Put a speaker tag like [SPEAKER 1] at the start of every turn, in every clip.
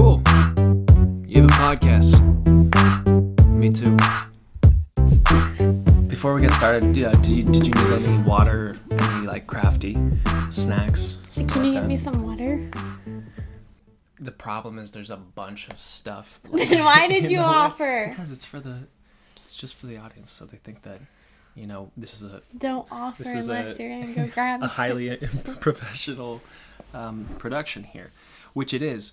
[SPEAKER 1] Cool. You have a podcast. Me too. Before we get started, did you need any water, any like crafty snacks?
[SPEAKER 2] Can you get me some water?
[SPEAKER 1] The problem is there's a bunch of stuff.
[SPEAKER 2] Then why did you offer?
[SPEAKER 1] Because it's just for the audience, so they think that, this is a...
[SPEAKER 2] Don't offer unless you're going to go grab
[SPEAKER 1] a highly professional production here, which it is.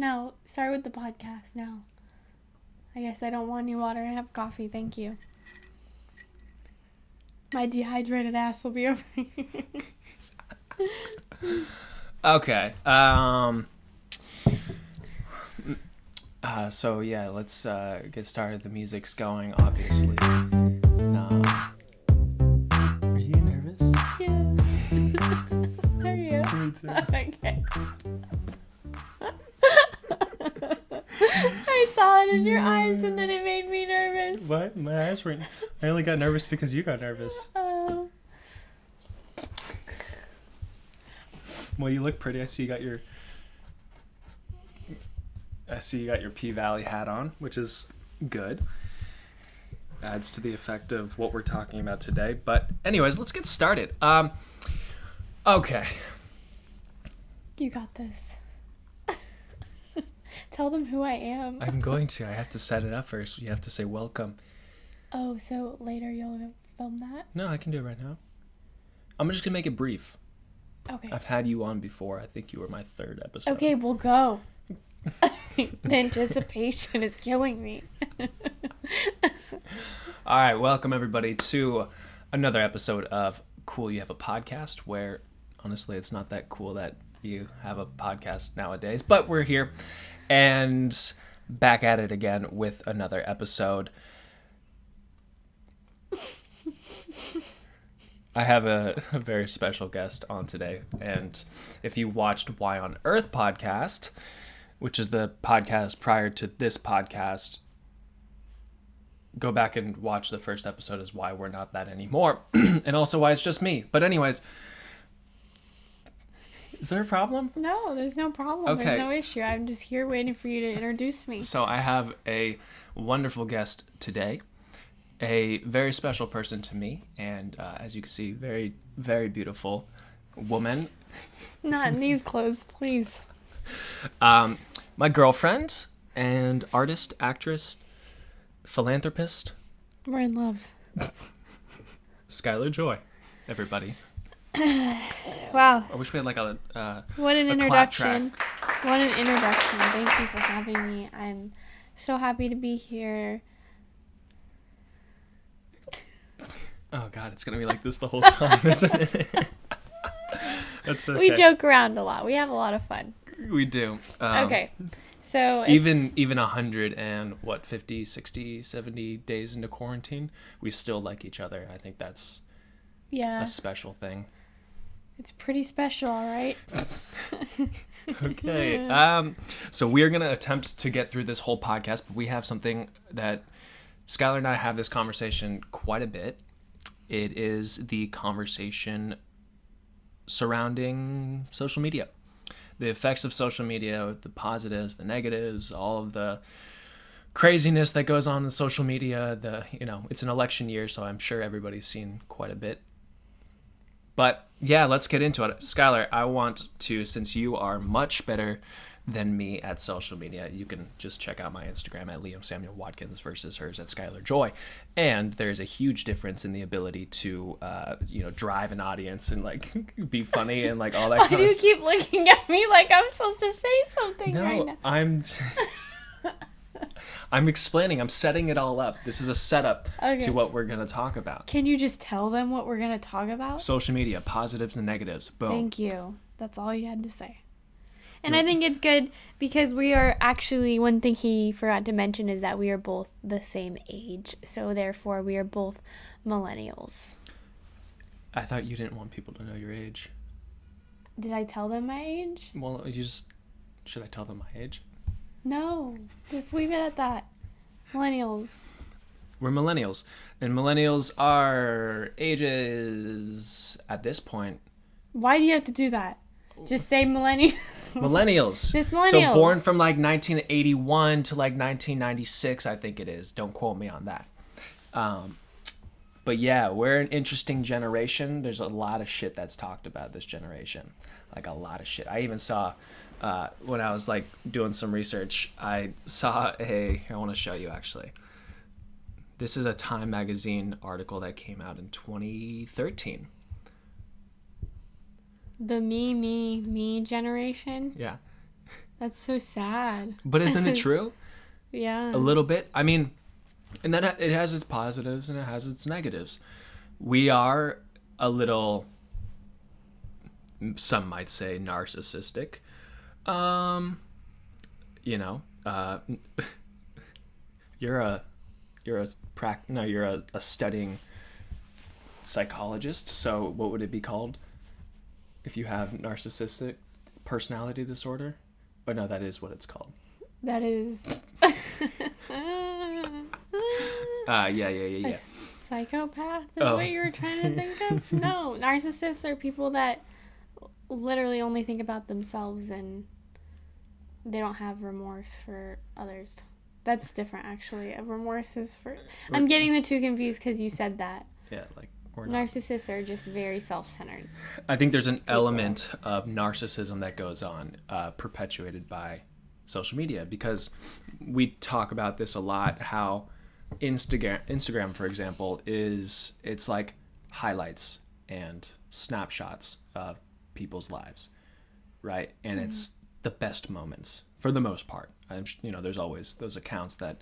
[SPEAKER 2] No, start with the podcast now. I guess I don't want any water. I have coffee. Thank you. My dehydrated ass will be over here.
[SPEAKER 1] Okay. So yeah, let's get started. The music's going, obviously. Are you nervous?
[SPEAKER 2] Yeah. Are you?
[SPEAKER 1] Me too.
[SPEAKER 2] Okay. I saw it in your eyes and then it made me nervous.
[SPEAKER 1] What? My eyes weren't... I only got nervous because you got nervous.
[SPEAKER 2] Oh.
[SPEAKER 1] Well, you look pretty. I see you got your P-Valley hat on, which is good. Adds to the effect of what we're talking about today. But anyways, let's get started. Okay.
[SPEAKER 2] You got this. Tell them who I am.
[SPEAKER 1] I'm going to. I have to set it up first. You have to say welcome.
[SPEAKER 2] Oh, so later you'll film that?
[SPEAKER 1] No, I can do it right now. I'm just going to make it brief.
[SPEAKER 2] Okay.
[SPEAKER 1] I've had you on before. I think you were my third episode.
[SPEAKER 2] Okay, we'll go. The anticipation is killing me.
[SPEAKER 1] All right, welcome everybody to another episode of Cool You Have a Podcast, where honestly it's not that cool that you have a podcast nowadays, but we're here and back at it again with another episode. I have a very special guest on today, and if you watched Why on Earth podcast, which is the podcast prior to this podcast, go back and watch the first episode is why we're not that anymore, and also why it's just me. But anyways, is there a problem?
[SPEAKER 2] No, there's no problem.
[SPEAKER 1] Okay.
[SPEAKER 2] There's no issue. I'm just here waiting for you to introduce me.
[SPEAKER 1] So I have a wonderful guest today, a very special person to me, and as you can see, very, very beautiful woman.
[SPEAKER 2] Not in these clothes, please.
[SPEAKER 1] My girlfriend and artist, actress, philanthropist.
[SPEAKER 2] We're in love.
[SPEAKER 1] Skyler Joy, everybody.
[SPEAKER 2] Wow.
[SPEAKER 1] I wish we had like a
[SPEAKER 2] what an
[SPEAKER 1] a
[SPEAKER 2] introduction. What an introduction. Thank you for having me. I'm so happy to be here.
[SPEAKER 1] Oh God, it's gonna be like this the whole time, isn't it? That's okay.
[SPEAKER 2] We joke around a lot. We have a lot of fun.
[SPEAKER 1] We do.
[SPEAKER 2] Okay. So
[SPEAKER 1] even 100 and 50, 60, 70 days into quarantine, we still like each other. And I think that's a special thing.
[SPEAKER 2] It's pretty special, all right?
[SPEAKER 1] Okay. So we're going to attempt to get through this whole podcast, but we have something that Skylar and I have this conversation quite a bit. It is the conversation surrounding social media. The effects of social media, the positives, the negatives, all of the craziness that goes on in social media. It's an election year, so I'm sure everybody's seen quite a bit. But yeah, let's get into it. Skylar, I want to, since you are much better than me at social media, you can just check out my Instagram at Liam Samuel Watkins versus hers at Skyler Joy. And there's a huge difference in the ability to, drive an audience and like be funny and like all that kind of stuff.
[SPEAKER 2] Why do you keep looking at me like I'm supposed to say something right now?
[SPEAKER 1] I'm explaining. I'm setting it all up. This is a setup to what we're going to talk about.
[SPEAKER 2] Can you just tell them what we're going to talk about?
[SPEAKER 1] Social media, positives and negatives. Boom.
[SPEAKER 2] Thank you. That's all you had to say. And I think it's good because we are actually, one thing he forgot to mention is that we are both the same age. So therefore, we are both millennials.
[SPEAKER 1] I thought you didn't want people to know your age.
[SPEAKER 2] Did I tell them my age?
[SPEAKER 1] Well, should I tell them my age?
[SPEAKER 2] No, just leave it at that. Millennials.
[SPEAKER 1] We're millennials. And millennials are ages at this point.
[SPEAKER 2] Why do you have to do that? Just say millennials.
[SPEAKER 1] Millennials.
[SPEAKER 2] Just millennials.
[SPEAKER 1] So born from like 1981 to like 1996, I think it is. Don't quote me on that. But yeah, we're an interesting generation. There's a lot of shit that's talked about this generation. Like a lot of shit. I even saw, when I was like doing some research, I saw I want to show you actually. This is a Time magazine article that came out in 2013.
[SPEAKER 2] The me generation.
[SPEAKER 1] Yeah.
[SPEAKER 2] That's so sad.
[SPEAKER 1] But isn't it true?
[SPEAKER 2] Yeah.
[SPEAKER 1] A little bit. I mean, and then it has its positives and it has its negatives. We are a little, some might say, narcissistic. You know, you're a studying psychologist. So what would it be called if you have narcissistic personality disorder? But no, that is what it's called.
[SPEAKER 2] That is.
[SPEAKER 1] Yeah.
[SPEAKER 2] A psychopath is what you were trying to think of? No, narcissists are people that literally only think about themselves and they don't have remorse for others. That's different, actually. A remorse is for... I'm getting the two confused because you said that.
[SPEAKER 1] Yeah, like, we're not.
[SPEAKER 2] Narcissists are just very self-centered.
[SPEAKER 1] I think there's an element of narcissism that goes on, perpetuated by social media, because we talk about this a lot, how Instagram, for example, it's like highlights and snapshots of people's lives, right? And it's the best moments for the most part. There's always those accounts that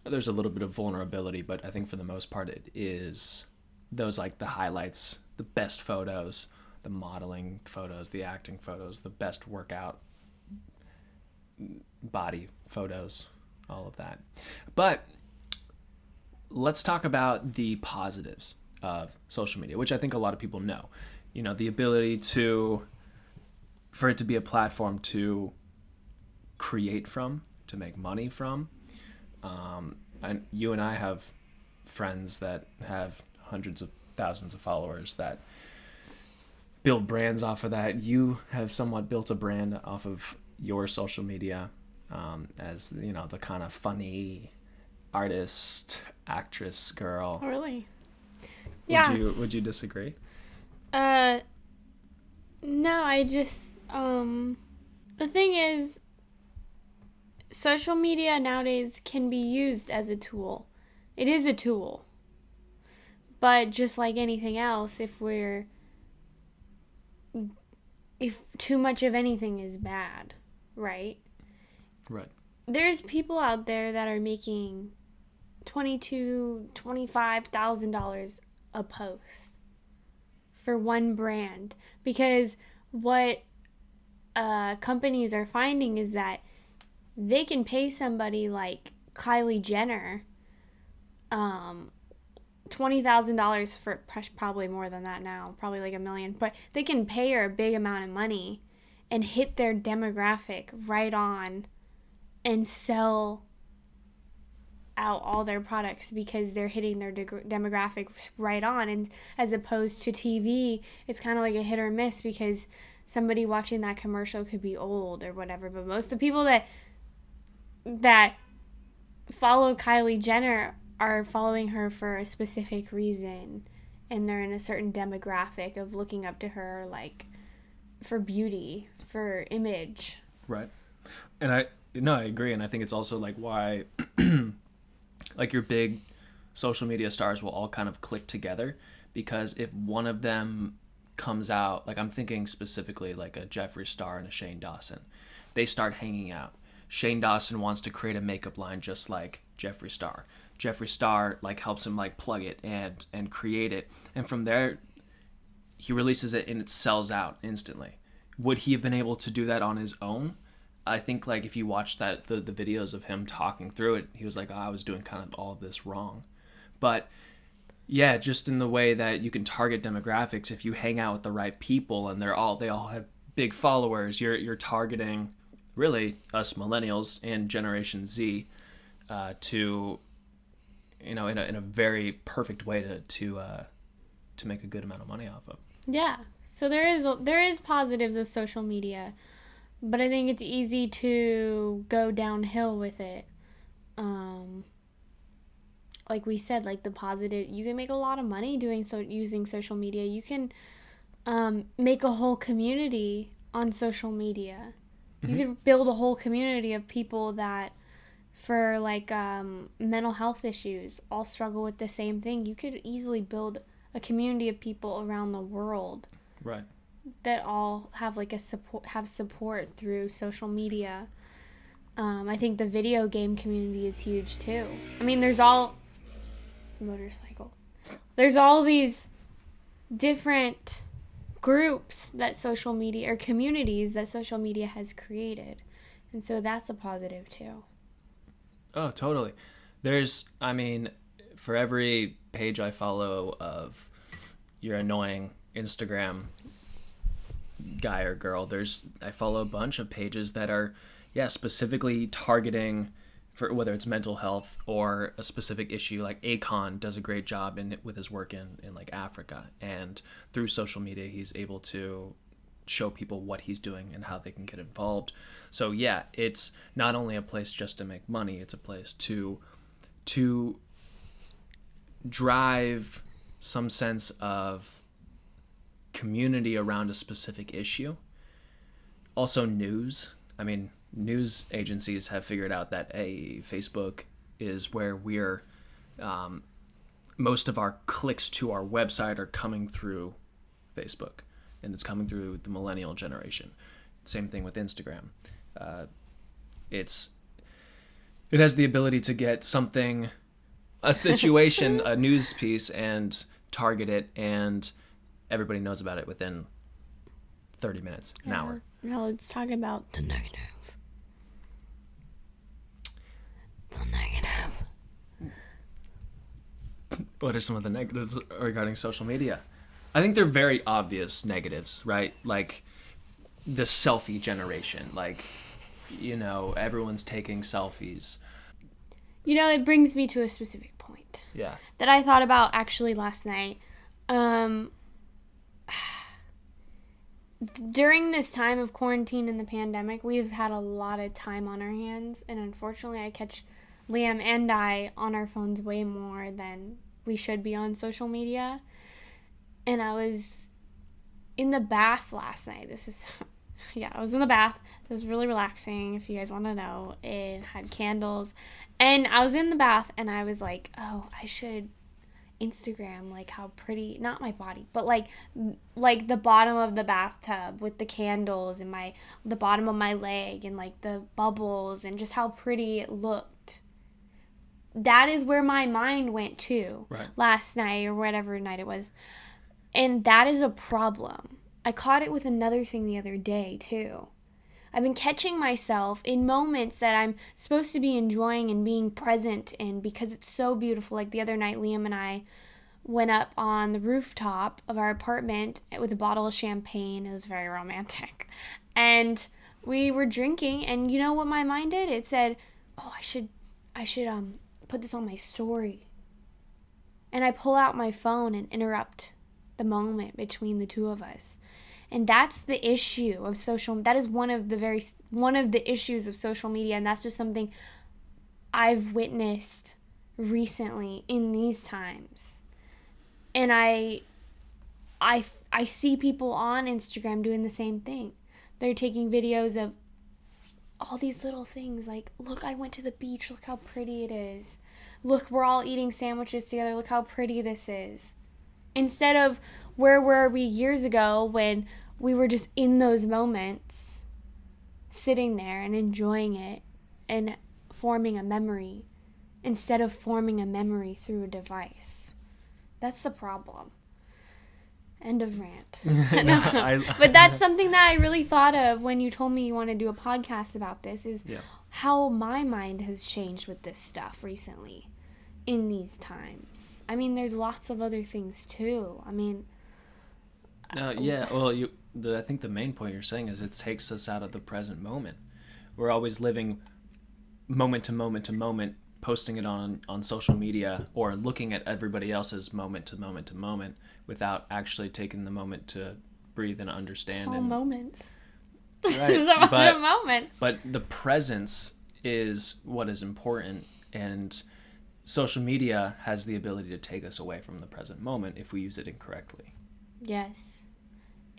[SPEAKER 1] there's a little bit of vulnerability, but I think for the most part it is those like the highlights, the best photos, the modeling photos, the acting photos, the best workout body photos, all of that. But let's talk about the positives of social media, which I think a lot of people know. The ability for it to be a platform to create from, to make money from. And you and I have friends that have hundreds of thousands of followers that build brands off of that. You have somewhat built a brand off of your social media, as the kind of funny artist, actress girl.
[SPEAKER 2] Oh, really? Yeah.
[SPEAKER 1] Would you disagree?
[SPEAKER 2] No, I just the thing is, social media nowadays can be used as a tool. It is a tool. But just like anything else, if too much of anything is bad, right?
[SPEAKER 1] Right.
[SPEAKER 2] There's people out there that are making $25,000 a post for one brand, because what companies are finding is that they can pay somebody like Kylie Jenner $20,000 for probably more than that now, probably like $1 million, but they can pay her a big amount of money and hit their demographic right on and sell out all their products because they're hitting their demographic right on. And as opposed to TV, it's kind of like a hit or miss because somebody watching that commercial could be old or whatever. But most of the people that follow Kylie Jenner are following her for a specific reason, and they're in a certain demographic of looking up to her, like for beauty, for image.
[SPEAKER 1] Right. And I agree. And I think it's also like why like your big social media stars will all kind of click together, because if one of them comes out, like I'm thinking specifically like a Jeffree Star and a Shane Dawson, they start hanging out. Shane Dawson wants to create a makeup line just like Jeffree Star. Jeffree Star like helps him like plug it and create it, and from there he releases it and it sells out instantly. Would he have been able to do that on his own? I think like if you watch the videos of him talking through it, he was like, I was doing kind of all of this wrong. But yeah, just in the way that you can target demographics, if you hang out with the right people and they all have big followers, you're targeting really us millennials and Generation Z to in a very perfect way to make a good amount of money off of.
[SPEAKER 2] Yeah. So there is positives of social media, But I think it's easy to go downhill with it. Like we said, like the positive, you can make a lot of money using social media. You can make a whole community on social media. You could build a whole community of people that, for like mental health issues, all struggle with the same thing. You could easily build a community of people around the world,
[SPEAKER 1] Right.
[SPEAKER 2] that all have like support through social media. I think the video game community is huge too. I mean, it's a motorcycle. There's all these different groups that social media, or communities that social media has created. And so that's a positive too.
[SPEAKER 1] Oh, totally. I mean, for every page I follow of your annoying Instagram guy or girl, I follow a bunch of pages that are, specifically targeting for whether it's mental health or a specific issue. Like Akon does a great job with his work in like Africa, and through social media he's able to show people what he's doing and how they can get involved. So yeah, it's not only a place just to make money, it's a place to drive some sense of community around a specific issue. Also news. I mean, news agencies have figured out that Facebook is where we're most of our clicks to our website are coming through Facebook, and it's coming through the millennial generation. Same thing with Instagram. It has the ability to get something, a situation, a news piece, and target it, and everybody knows about it within 30 minutes, an hour.
[SPEAKER 2] Now let's talk about the negative. The negative.
[SPEAKER 1] What are some of the negatives regarding social media? I think they're very obvious negatives, right? Like the selfie generation. Like, everyone's taking selfies.
[SPEAKER 2] It brings me to a specific point.
[SPEAKER 1] Yeah.
[SPEAKER 2] That I thought about actually last night. During this time of quarantine and the pandemic, we've had a lot of time on our hands, and unfortunately I catch Liam and I on our phones way more than we should be on social media. And I was in the bath last night. I was in the bath. This was really relaxing, if you guys want to know. It had candles. And I was in the bath, and I was like, oh, I should Instagram, like, how pretty, not my body, but like the bottom of the bathtub with the candles, and the bottom of my leg, and like the bubbles, and just how pretty it looked. That is where my mind went to last night, or whatever night it was. And that is a problem. I caught it with another thing the other day too. I've been catching myself in moments that I'm supposed to be enjoying and being present in, because it's so beautiful. Like the other night, Liam and I went up on the rooftop of our apartment with a bottle of champagne. It was very romantic. And we were drinking, and you know what my mind did? It said, oh, I should put this on my story. And I pull out my phone and interrupt the moment between the two of us. And that's the issue of that is one of the issues of social media, and that's just something I've witnessed recently in these times. And I see people on Instagram doing the same thing. They're taking videos of all these little things, like, look, I went to the beach, look how pretty it is. Look, we're all eating sandwiches together, look how pretty this is. Instead of, where were we years ago when we were just in those moments, sitting there and enjoying it and forming a memory, instead of forming a memory through a device. That's the problem. End of rant. But that's something that I really thought of when you told me you want to do a podcast about this, is how my mind has changed with this stuff recently in these times. I mean, there's lots of other things too. I mean...
[SPEAKER 1] I think the main point you're saying is it takes us out of the present moment. We're always living moment to moment to moment, posting it on social media, or looking at everybody else's moment to moment to moment, without actually taking the moment to breathe and understand.
[SPEAKER 2] Moments. It's a bunch of moments.
[SPEAKER 1] But the presence is what is important, and social media has the ability to take us away from the present moment if we use it incorrectly.
[SPEAKER 2] Yes.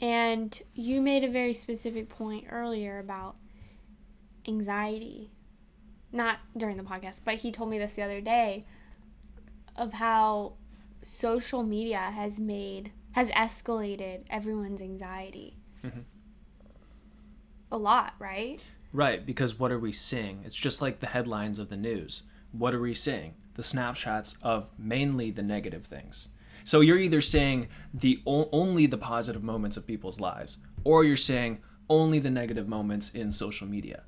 [SPEAKER 2] And you made a very specific point earlier about anxiety. Not during the podcast, but he told me this the other day of how social media has escalated everyone's anxiety. Mm-hmm. A lot, right?
[SPEAKER 1] Right, because what are we seeing? It's just like the headlines of the news. What are we seeing? The snapshots of mainly the negative things. So you're either saying only the positive moments of people's lives, or you're saying only the negative moments in social media.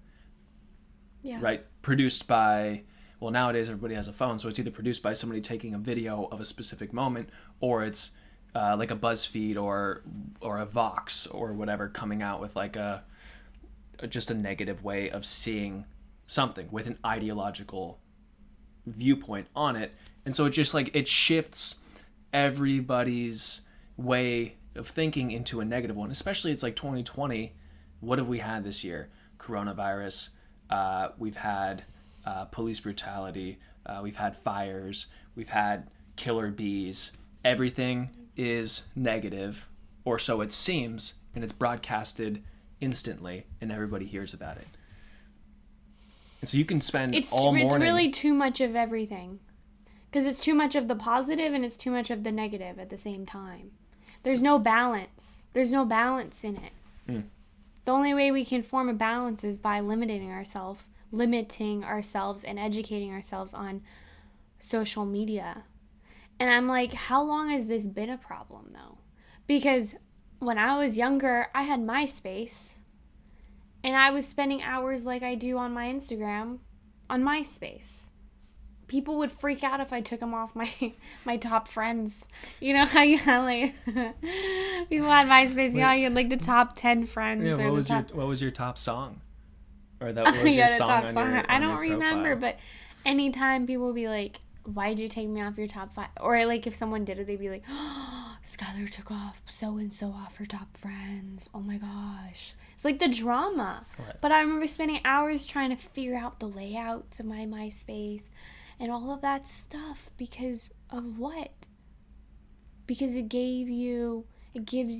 [SPEAKER 2] Yeah.
[SPEAKER 1] Right? Produced by, well, nowadays everybody has a phone, so it's either produced by somebody taking a video of a specific moment, or it's like a BuzzFeed or a Vox or whatever coming out with like just a negative way of seeing something with an ideological viewpoint on it. And so it just like it shifts everybody's way of thinking into a negative one. Especially it's like 2020. What have we had this year? Coronavirus. We've had police brutality. We've had fires. We've had killer bees. Everything is negative, or so it seems, and it's broadcasted instantly, and everybody hears about it. And so you can spend all morning... It's
[SPEAKER 2] really too much of everything. Because it's too much of the positive and it's too much of the negative at the same time. There's no balance. There's no balance in it. Mm. The only way we can form a balance is by limiting ourselves and educating ourselves on social media. And I'm like, how long has this been a problem, though? Because when I was younger, I had MySpace. And I was spending hours like I do on my Instagram on MySpace. People would freak out if I took them off my top friends. You know how you had like people had MySpace. You know, you had like the top 10 friends.
[SPEAKER 1] Yeah. What was your top song? Or that was your song on your I don't
[SPEAKER 2] remember, but anytime people would be like, "Why'd you take me off your top 5?" Or like if someone did it, they'd be like, "Oh, Skyler took off so and so off her top friends. Oh my gosh." It's like the drama. Right. But I remember spending hours trying to figure out the layouts of my MySpace and all of that stuff because of what? Because it gives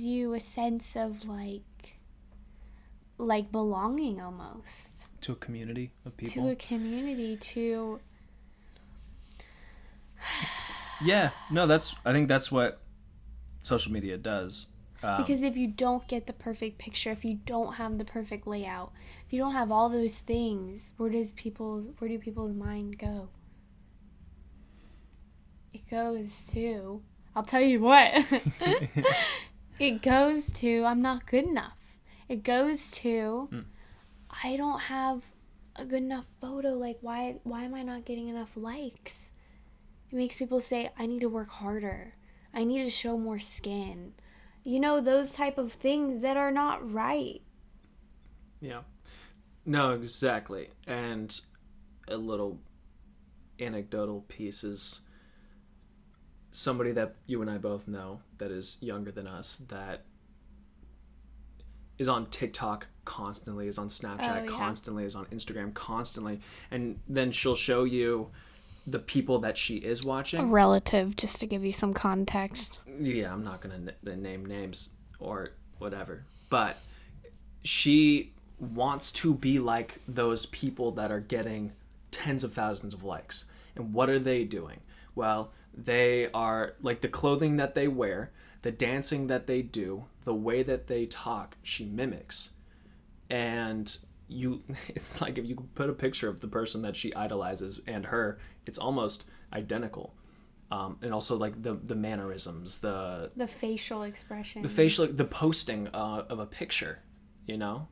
[SPEAKER 2] you a sense of like belonging almost.
[SPEAKER 1] To a community of people. Yeah, no, I think that's what social media does.
[SPEAKER 2] Because if you don't get the perfect picture, if you don't have the perfect layout, if you don't have all those things, where do people's mind go? It goes to, I'll tell you what. It goes to, I'm not good enough. It goes to, I don't have a good enough photo. Like, why am I not getting enough likes? It makes people say, I need to work harder. I need to show more skin. You know, those type of things that are not right.
[SPEAKER 1] Yeah. No, exactly. And a little anecdotal piece is somebody that you and I both know that is younger than us that is on TikTok constantly, is on Snapchat constantly, is on Instagram constantly. And then she'll show you the people that she is watching.
[SPEAKER 2] A relative, just to give you some context.
[SPEAKER 1] Yeah, I'm not going to name names or whatever. But she wants to be like those people that are getting tens of thousands of likes. And what are they doing? Well, they are, like, the clothing that they wear, the dancing that they do, the way that they talk, she mimics. And it's like if you put a picture of the person that she idolizes and her, it's almost identical. And also like the mannerisms, the
[SPEAKER 2] facial expressions,
[SPEAKER 1] the posting of a picture, you know.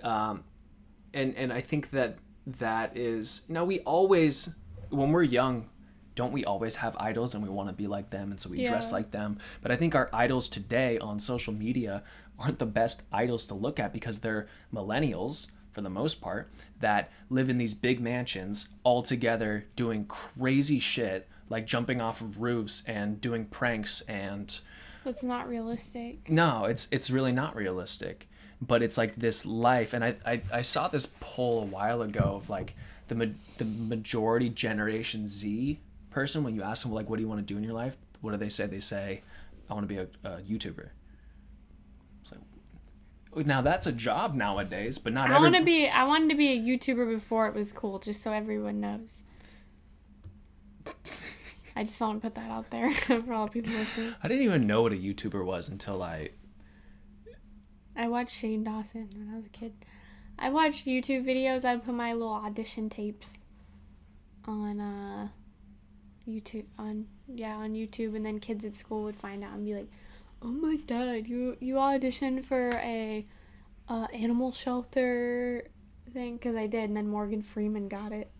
[SPEAKER 1] And I think that is, you know, we always, when we're young, don't we always have idols and we want to be like them, and so we dress like them? But I think our idols today on social media aren't the best idols to look at because they're millennials for the most part that live in these big mansions all together doing crazy shit like jumping off of roofs and doing pranks, and
[SPEAKER 2] it's not realistic.
[SPEAKER 1] No, it's really not realistic. but it's like this life. And I saw this poll a while ago of like the majority Generation Z person, when you ask them like, what do you want to do in your life, what do they say? They say, I want to be a YouTuber. It's like, now that's a job nowadays, but not
[SPEAKER 2] I wanted to be a YouTuber before it was cool, just so everyone knows. I just want to put that out there for all people listening.
[SPEAKER 1] I didn't even know what a YouTuber was until I
[SPEAKER 2] watched Shane Dawson when I was a kid. I watched YouTube videos. I put my little audition tapes on YouTube, on YouTube, and then kids at school would find out and be like, "Oh my God, you auditioned for a animal shelter thing?" Because I did, and then Morgan Freeman got it.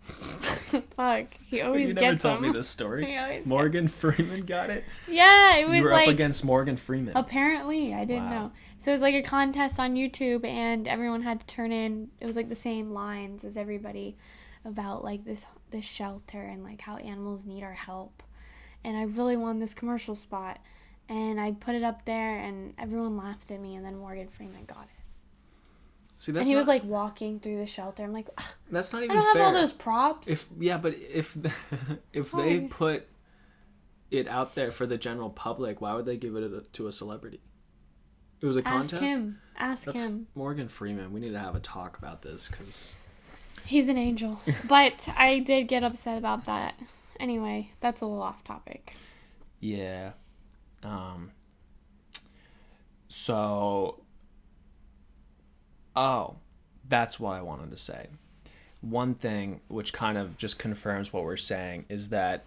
[SPEAKER 2] Fuck, he always gets them. You never told
[SPEAKER 1] me this story.
[SPEAKER 2] Always
[SPEAKER 1] Morgan Freeman got it?
[SPEAKER 2] Yeah, it was
[SPEAKER 1] you were
[SPEAKER 2] like...
[SPEAKER 1] up against Morgan Freeman.
[SPEAKER 2] Apparently, I didn't know. So it was like a contest on YouTube, and everyone had to turn in... It was like the same lines as everybody about like this shelter and like how animals need our help. And I really won this commercial spot. And I put it up there, and everyone laughed at me, and then Morgan Freeman got it.
[SPEAKER 1] See, that's
[SPEAKER 2] and he was like walking through the shelter. I'm like,
[SPEAKER 1] that's not even
[SPEAKER 2] fair. I don't
[SPEAKER 1] fair.
[SPEAKER 2] have all those props.
[SPEAKER 1] If they put it out there for the general public, why would they give it to a celebrity? It was a contest?
[SPEAKER 2] Ask him.
[SPEAKER 1] Morgan Freeman. We need to have a talk about this because
[SPEAKER 2] he's an angel. But I did get upset about that. Anyway, that's a little off topic.
[SPEAKER 1] Yeah. So... Oh, that's what I wanted to say. One thing which kind of just confirms what we're saying is that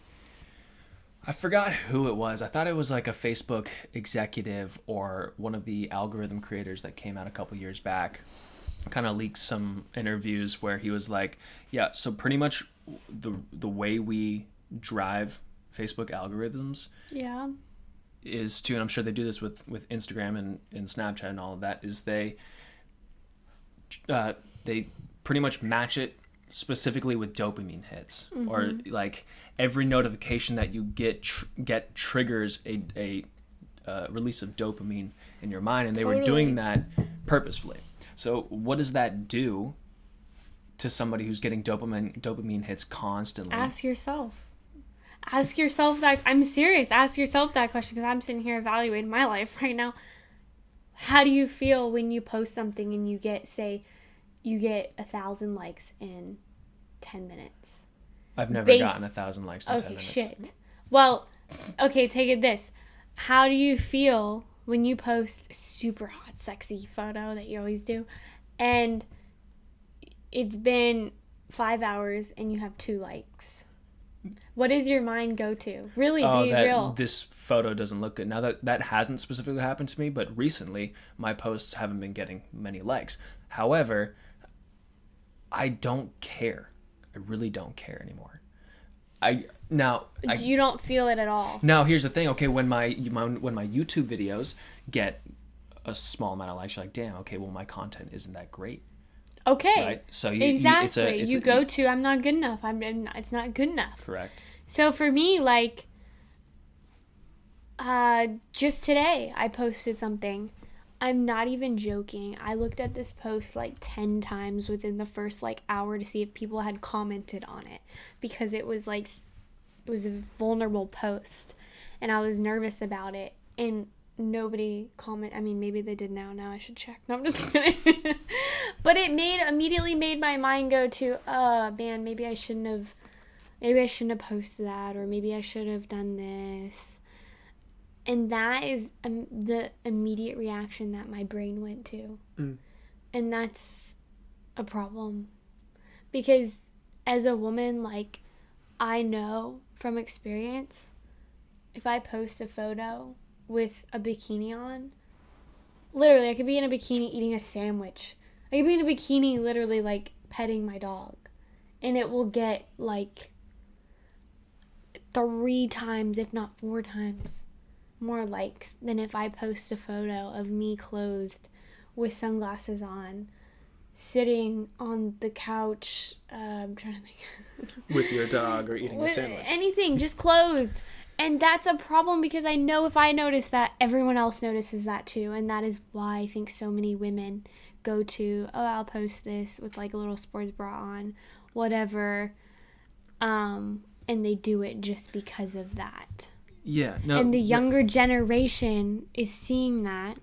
[SPEAKER 1] I forgot who it was. I thought it was like a Facebook executive or one of the algorithm creators that came out a couple years back. Kind of leaked some interviews where he was like, yeah, so pretty much the way we drive Facebook algorithms is to, and I'm sure they do this with Instagram and Snapchat and all of that, is they pretty much match it specifically with dopamine hits, or like every notification that you get triggers a release of dopamine in your mind, and they were doing that purposefully. So what does that do to somebody who's getting dopamine hits constantly?
[SPEAKER 2] Ask yourself that. I'm serious. Ask yourself that question, because I'm sitting here evaluating my life right now. How do you feel when you post something and you get 1,000 likes in 10 minutes?
[SPEAKER 1] I've never gotten 1,000 likes in 10 minutes.
[SPEAKER 2] Okay, shit. Well, okay, take it this. How do you feel when you post super hot, sexy photo that you always do, and it's been 5 hours and you have 2 likes? What does your mind go to? Really, be real.
[SPEAKER 1] This photo doesn't look good. Now that hasn't specifically happened to me, but recently my posts haven't been getting many likes. However, I don't care. I really don't care anymore. You
[SPEAKER 2] don't feel it at all.
[SPEAKER 1] Now here's the thing. Okay, when my YouTube videos get a small amount of likes, you're like, damn. Okay, well my content isn't that great.
[SPEAKER 2] Okay.
[SPEAKER 1] Right? So
[SPEAKER 2] exactly. I'm not good enough. It's not good enough.
[SPEAKER 1] Correct.
[SPEAKER 2] So for me, like, just today I posted something. I'm not even joking. I looked at this post like 10 times within the first like hour to see if people had commented on it, because it was a vulnerable post and I was nervous about it, and nobody comment. I mean, maybe they did now. Now I should check. No, I'm just kidding. But it immediately made my mind go to, man, maybe I shouldn't have posted that, or maybe I should have done this. And that is the immediate reaction that my brain went to. And that's a problem. Because as a woman, like, I know from experience, if I post a photo with a bikini on, literally, I could be in a bikini eating a sandwich. I could be in a bikini literally, like, petting my dog. And it will get, like, 3 times, if not 4 times, more likes than if I post a photo of me clothed with sunglasses on, sitting on the couch, I'm trying to think.
[SPEAKER 1] With your dog, or eating a sandwich.
[SPEAKER 2] Anything, just clothed. And that's a problem, because I know if I notice that, everyone else notices that too. And that is why I think so many women go to, oh, I'll post this with like a little sports bra on, whatever. And they do it just because of that.
[SPEAKER 1] Yeah. No.
[SPEAKER 2] And the younger generation is seeing that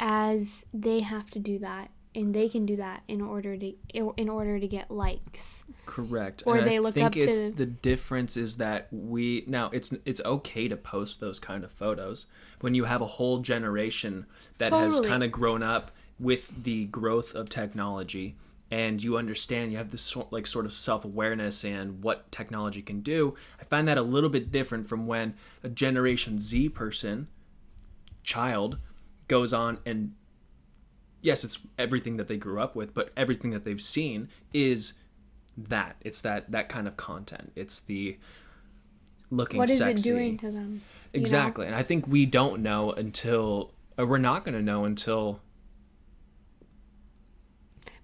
[SPEAKER 2] as they have to do that, and they can do that in order to get likes.
[SPEAKER 1] Correct.
[SPEAKER 2] Or
[SPEAKER 1] and
[SPEAKER 2] they
[SPEAKER 1] I
[SPEAKER 2] look
[SPEAKER 1] think
[SPEAKER 2] up
[SPEAKER 1] it's
[SPEAKER 2] to
[SPEAKER 1] the difference is that it's okay to post those kind of photos when you have a whole generation that has
[SPEAKER 2] Totally.
[SPEAKER 1] kind of grown up with the growth of technology, and you understand, you have this like sort of self-awareness and what technology can do. I find that a little bit different from when a Generation Z child goes on, and yes, it's everything that they grew up with, but everything that they've seen is that. It's that kind of content. It's the looking
[SPEAKER 2] what is
[SPEAKER 1] sexy.
[SPEAKER 2] it doing to them?
[SPEAKER 1] Exactly. And I think we don't know until, or we're not going to know until,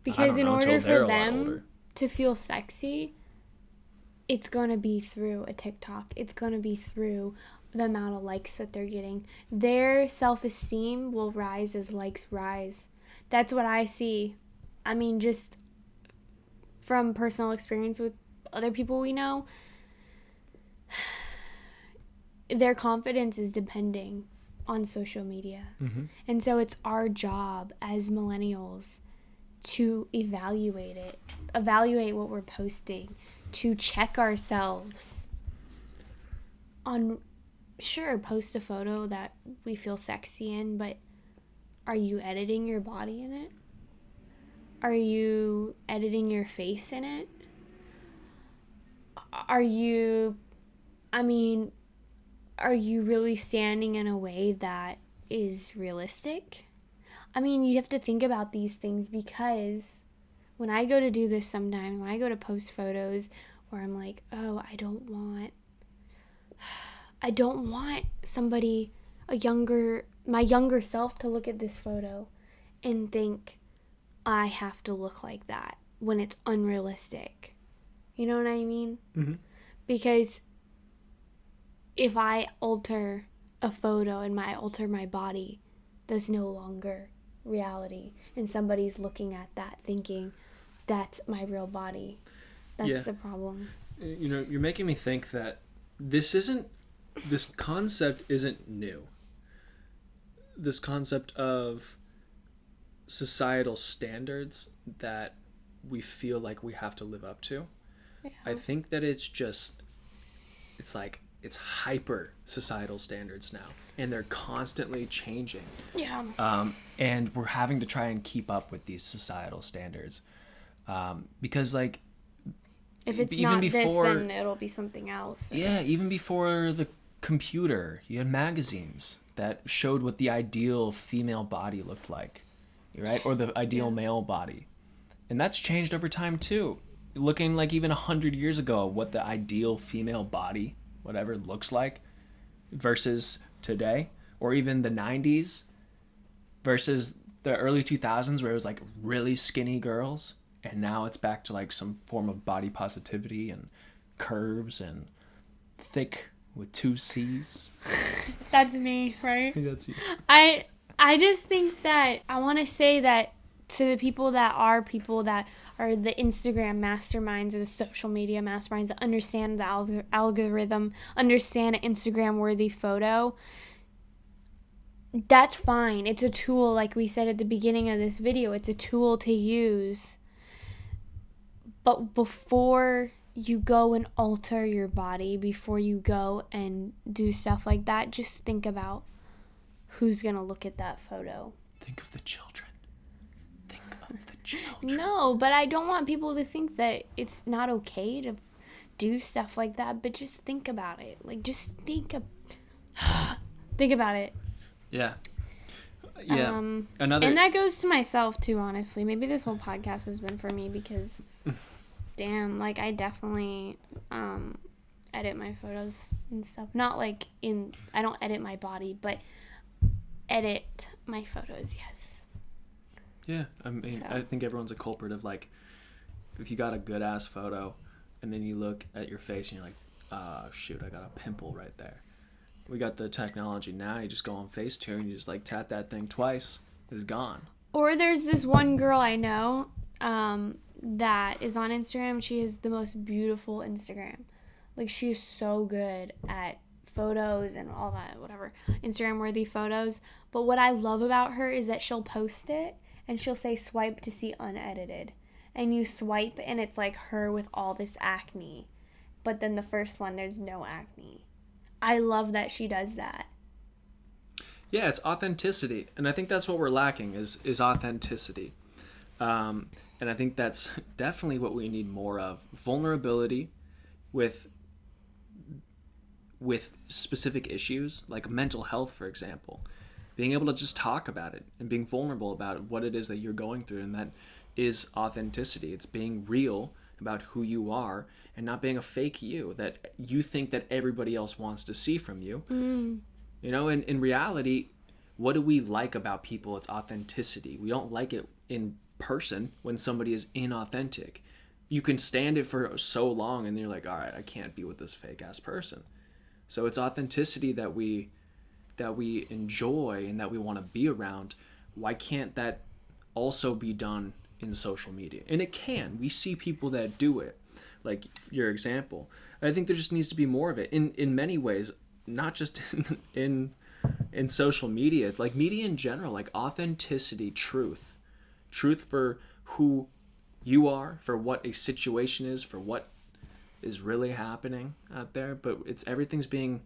[SPEAKER 2] Because in order
[SPEAKER 1] until they're
[SPEAKER 2] for
[SPEAKER 1] a lot
[SPEAKER 2] them
[SPEAKER 1] older.
[SPEAKER 2] to feel sexy, it's going to be through a TikTok. It's going to be through the amount of likes that they're getting. Their self-esteem will rise as likes rise. That's what I see. I mean, just from personal experience with other people we know, their confidence is depending on social media.
[SPEAKER 1] Mm-hmm.
[SPEAKER 2] And so it's our job as millennials to evaluate what we're posting, to check ourselves on, sure, post a photo that we feel sexy in, but are you editing your body in it? Are you editing your face in it? Are you really standing in a way that is realistic? I mean, you have to think about these things, because when I go to do this sometimes, when I go to post photos where I'm like, oh, I don't want somebody, my younger self to look at this photo and think I have to look like that when it's unrealistic. You know what I mean?
[SPEAKER 1] Mm-hmm.
[SPEAKER 2] Because if I alter a photo and I alter my body, that's no longer reality, and somebody's looking at that thinking that's my real body. That's the problem.
[SPEAKER 1] You know, you're making me think that this concept isn't new. This concept of societal standards that we feel like we have to live up to.
[SPEAKER 2] Yeah.
[SPEAKER 1] I think that it's hyper societal standards now, and they're constantly changing.
[SPEAKER 2] Yeah.
[SPEAKER 1] And we're having to try and keep up with these societal standards, because like,
[SPEAKER 2] if it's
[SPEAKER 1] even
[SPEAKER 2] not
[SPEAKER 1] before,
[SPEAKER 2] this, then it'll be something else.
[SPEAKER 1] Yeah, even before the computer, you had magazines that showed what the ideal female body looked like, right? Or the ideal male body. And that's changed over time too. Looking like even 100 years ago, what the ideal female body, whatever, looks like versus today, or even the 90s versus the early 2000s, where it was like really skinny girls, and now it's back to like some form of body positivity and curves and thick with 2 C's.
[SPEAKER 2] That's me, right?
[SPEAKER 1] That's you.
[SPEAKER 2] I just think that I want to say that to the people that are the Instagram masterminds or the social media masterminds that understand the algorithm, understand an Instagram worthy photo, that's fine. It's a tool, like we said at the beginning of this video. It's a tool to use. But before you go and alter your body, before you go and do stuff like that, just think about who's going to look at that photo.
[SPEAKER 1] Think of the children.
[SPEAKER 2] No, but I don't want people to think that it's not okay to do stuff like that, but just think about it. Like, just think about it.
[SPEAKER 1] Yeah.
[SPEAKER 2] And that goes to myself too, honestly. Maybe this whole podcast has been for me, because damn, like, I definitely edit my photos and stuff. Not like I don't edit my body, but edit my photos, yes.
[SPEAKER 1] Yeah, I mean, so. I think everyone's a culprit of, like, if you got a good ass photo and then you look at your face and you're like, oh shoot, I got a pimple right there. We got the technology now. You just go on Facetune and you just like tap that thing twice, it's gone.
[SPEAKER 2] Or there's this one girl I know that is on Instagram. She has the most beautiful Instagram. Like, she is so good at photos and all that, whatever, Instagram-worthy photos. But what I love about her is that she'll post it, and she'll say, swipe to see unedited. And you swipe, and it's like her with all this acne. But then the first one, there's no acne. I love that she does that.
[SPEAKER 1] Yeah, it's authenticity. And I think that's what we're lacking is authenticity. And I think that's definitely what we need more of. Vulnerability with specific issues, like mental health, for example. Being able to just talk about it and being vulnerable about what it is that you're going through. And that is authenticity. It's being real about who you are and not being a fake you that you think that everybody else wants to see from you. You know, in reality, what do we like about people? It's authenticity. We don't like it in person when somebody is inauthentic. You can stand it for so long and you're like, all right, I can't be with this fake ass person. So it's authenticity that we enjoy and that we want to be around. Why can't that also be done in social media? And it can. We see people that do it, like your example. I think there just needs to be more of it in many ways, not just in social media, like media in general, like authenticity, truth for who you are, for what a situation is, for what is really happening out there. But everything's being,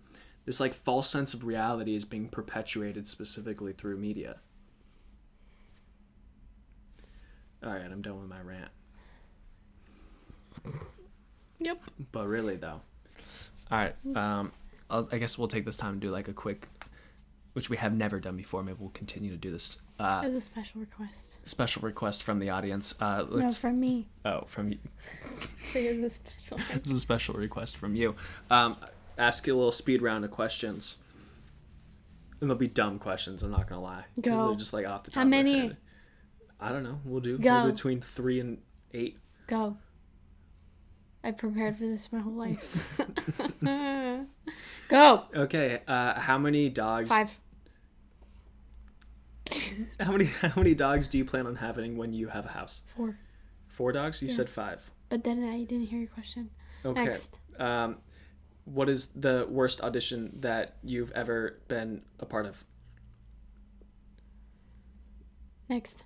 [SPEAKER 1] this like false sense of reality is being perpetuated specifically through media. All right, I'm done with my rant.
[SPEAKER 2] Yep.
[SPEAKER 1] But really though, all right, I guess we'll take this time and do like a quick, which we have never done before. Maybe we'll continue to do this.
[SPEAKER 2] It was a special request.
[SPEAKER 1] Special request from the audience.
[SPEAKER 2] No, from me.
[SPEAKER 1] Oh, from you.
[SPEAKER 2] It was a special request.
[SPEAKER 1] This is a special request from you. Ask you a little speed round of questions. And they'll be dumb questions, I'm not going to lie.
[SPEAKER 2] Go.
[SPEAKER 1] They're just like off the top
[SPEAKER 2] How
[SPEAKER 1] of my
[SPEAKER 2] many?
[SPEAKER 1] head. I don't know. We'll do
[SPEAKER 2] Go.
[SPEAKER 1] between 3 and 8.
[SPEAKER 2] Go. I prepared for this my whole life. Go.
[SPEAKER 1] Okay. How many dogs?
[SPEAKER 2] 5.
[SPEAKER 1] How many dogs do you plan on having when you have a house?
[SPEAKER 2] 4.
[SPEAKER 1] 4 dogs? You
[SPEAKER 2] Yes.
[SPEAKER 1] said 5.
[SPEAKER 2] But then I didn't hear your question.
[SPEAKER 1] Okay.
[SPEAKER 2] Next.
[SPEAKER 1] What is the worst audition that you've ever been a part of?
[SPEAKER 2] Next.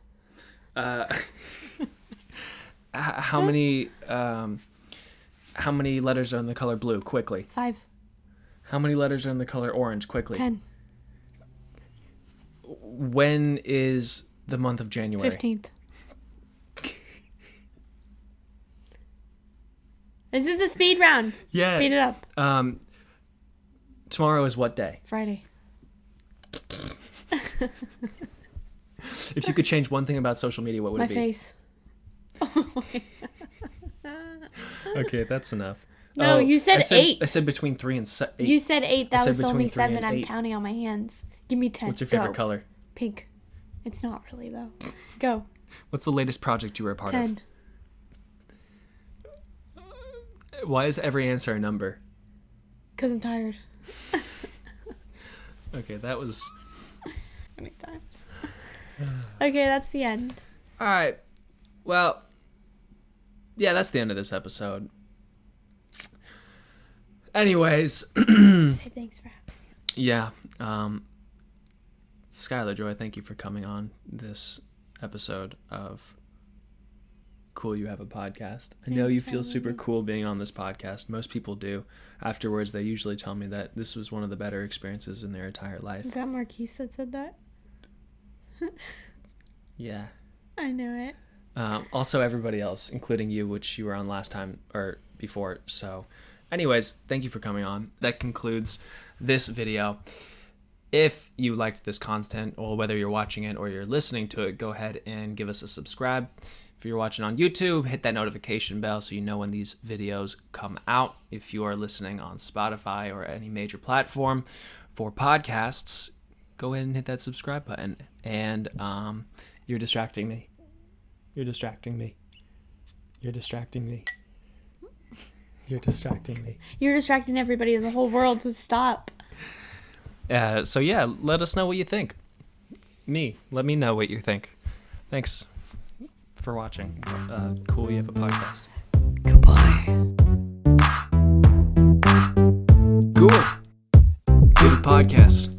[SPEAKER 1] How many letters are in the color blue? Quickly.
[SPEAKER 2] 5.
[SPEAKER 1] How many letters are in the color orange? Quickly.
[SPEAKER 2] 10.
[SPEAKER 1] When is the month of January?
[SPEAKER 2] 15th. This is a speed round.
[SPEAKER 1] Yeah.
[SPEAKER 2] Speed it up.
[SPEAKER 1] Tomorrow is what day?
[SPEAKER 2] Friday.
[SPEAKER 1] If you could change one thing about social media, what would
[SPEAKER 2] My
[SPEAKER 1] it be?
[SPEAKER 2] face.
[SPEAKER 1] Okay, that's enough.
[SPEAKER 2] No, you said 8.
[SPEAKER 1] I said between 3 and 8.
[SPEAKER 2] You said 8. That
[SPEAKER 1] said
[SPEAKER 2] was only
[SPEAKER 1] between 3 and
[SPEAKER 2] 7. I'm
[SPEAKER 1] 8.
[SPEAKER 2] counting on my hands. Give me 10.
[SPEAKER 1] What's your favorite
[SPEAKER 2] Go.
[SPEAKER 1] color?
[SPEAKER 2] Pink. It's not really, though. Go.
[SPEAKER 1] What's the latest project you were a part
[SPEAKER 2] 10.
[SPEAKER 1] of? Why is every answer a number?
[SPEAKER 2] Because I'm tired.
[SPEAKER 1] Okay, that was...
[SPEAKER 2] Many times. Okay, that's the end.
[SPEAKER 1] All right. Well, yeah, that's the end of this episode. Anyways.
[SPEAKER 2] Say thanks for having me.
[SPEAKER 1] Yeah. Skyler Joy, thank you for coming on this episode of Cool You Have a Podcast. I know
[SPEAKER 2] Thanks
[SPEAKER 1] you
[SPEAKER 2] for
[SPEAKER 1] feel
[SPEAKER 2] having
[SPEAKER 1] super
[SPEAKER 2] me.
[SPEAKER 1] cool being on this podcast. Most people do. Afterwards, they usually tell me that this was one of the better experiences in their entire life.
[SPEAKER 2] Is that Marquise that said that?
[SPEAKER 1] Yeah.
[SPEAKER 2] I know it.
[SPEAKER 1] Also, everybody else, including you, which you were on last time or before. So, anyways, thank you for coming on. That concludes this video. If you liked this content, or whether you're watching it or you're listening to it, go ahead and give us a subscribe. If you're watching on YouTube, hit that notification bell so you know when these videos come out. If you are listening on Spotify or any major platform for podcasts, go ahead and hit that subscribe button. And you're distracting me. You're distracting me. You're distracting me. You're distracting me.
[SPEAKER 2] You're distracting everybody in the whole world, so stop.
[SPEAKER 1] So yeah, let us know what you think. Let me know what you think. Thanks for watching. Cool, you have a podcast.
[SPEAKER 2] Goodbye.
[SPEAKER 1] Cool. You have a podcast.